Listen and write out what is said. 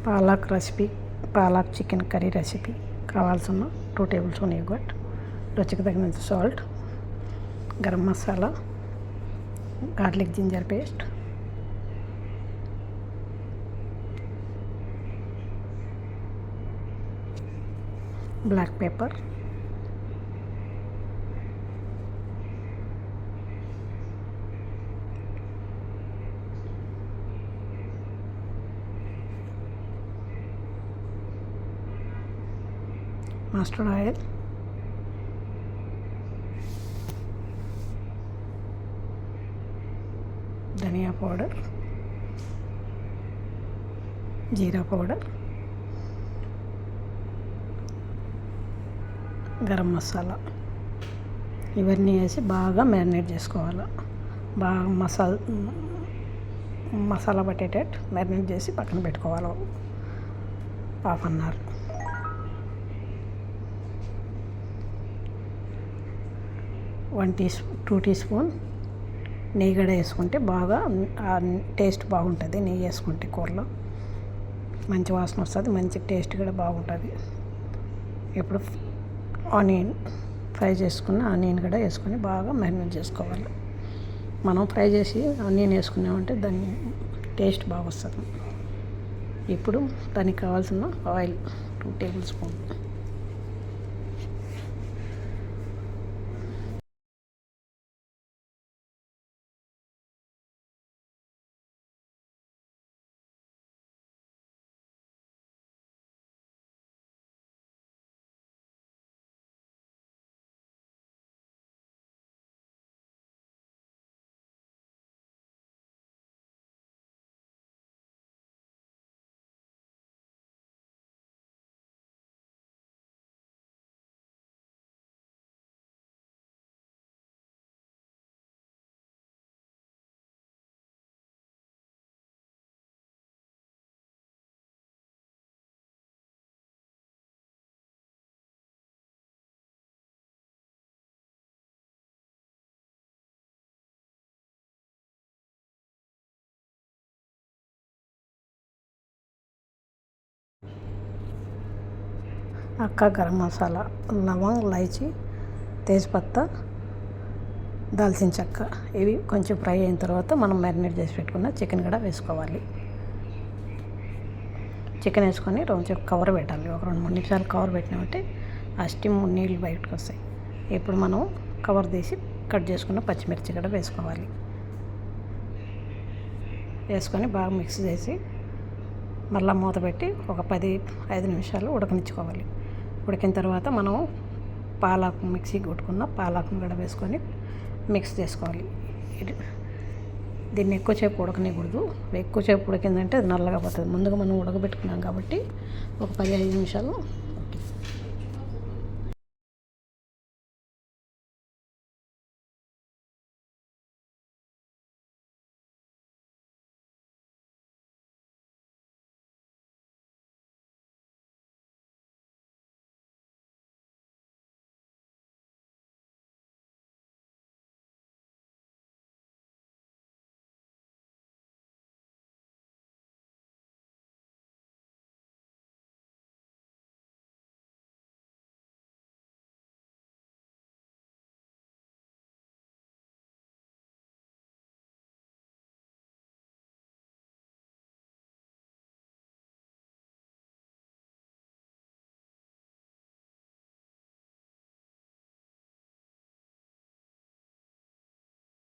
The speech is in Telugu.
Palak recipe, palak chicken curry recipe. కావాల్సిన 2 టేబుల్ స్పూన్ యోగర్ట్, రుచికి తగినంత salt, garam masala, garlic ginger paste, black pepper, mustard oil, dhania powder, jeera powder, garam masala ఇవన్నీ వేసి బాగా మ్యారినేట్ చేసుకోవాలి. బాగా మసాలా పట్టేటట్టు మ్యారినేట్ చేసి పక్కన పెట్టుకోవాలి 1/2 అవర్. 2 టీ స్పూన్ నెయ్యి కూడా వేసుకుంటే బాగా టేస్ట్ బాగుంటుంది. నెయ్యి వేసుకుంటే కూరలో మంచి వాసన వస్తుంది, మంచి టేస్ట్ కూడా బాగుంటుంది. ఇప్పుడు ఆనియన్ ఫ్రై చేసుకున్న ఆనియన్ కూడా వేసుకొని బాగా మ్యారినేట్ చేసుకోవాలి. మనం ఫ్రై చేసి ఆనియన్ వేసుకున్నామంటే దాని టేస్ట్ బాగా వస్తుంది. ఇప్పుడు దానికి కావాల్సిన oil 2 table spoon, garam masala, లవంగ్, ఇలాచీ, తేజ్పత్తా, దాల్చిన చెక్క ఇవి కొంచెం ఫ్రై అయిన తర్వాత మనం మ్యారినేట్ చేసి పెట్టుకున్న చికెన్ కూడా వేసుకోవాలి. చికెన్ వేసుకొని కొంచెం కవర్ పెట్టాలి. ఒక 2-3 నిమిషాలు కవర్ పెట్టినామంటే ఆ స్టీమ్ నీళ్ళు బయటకు వస్తాయి. ఇప్పుడు మనం కవర్ తీసి కట్ చేసుకున్న పచ్చిమిర్చి కూడా వేసుకోవాలి. వేసుకొని బాగా మిక్స్ చేసి మళ్ళీ మూత పెట్టి ఒక 5 నిమిషాలు ఉడకనిచ్చుకోవాలి. ఉడికిన తర్వాత మనం పాలాకు మిక్సీ కొట్టుకున్న పాలాకును కూడా వేసుకొని మిక్స్ చేసుకోవాలి. దీన్ని ఎక్కువసేపు ఉడకనికూడదు. ఎక్కువసేపు ఉడికిందంటే అది నల్లగా పోతుంది. ముందుగా మనం ఉడకబెట్టుకున్నాం కాబట్టి ఒక 15 నిమిషాలు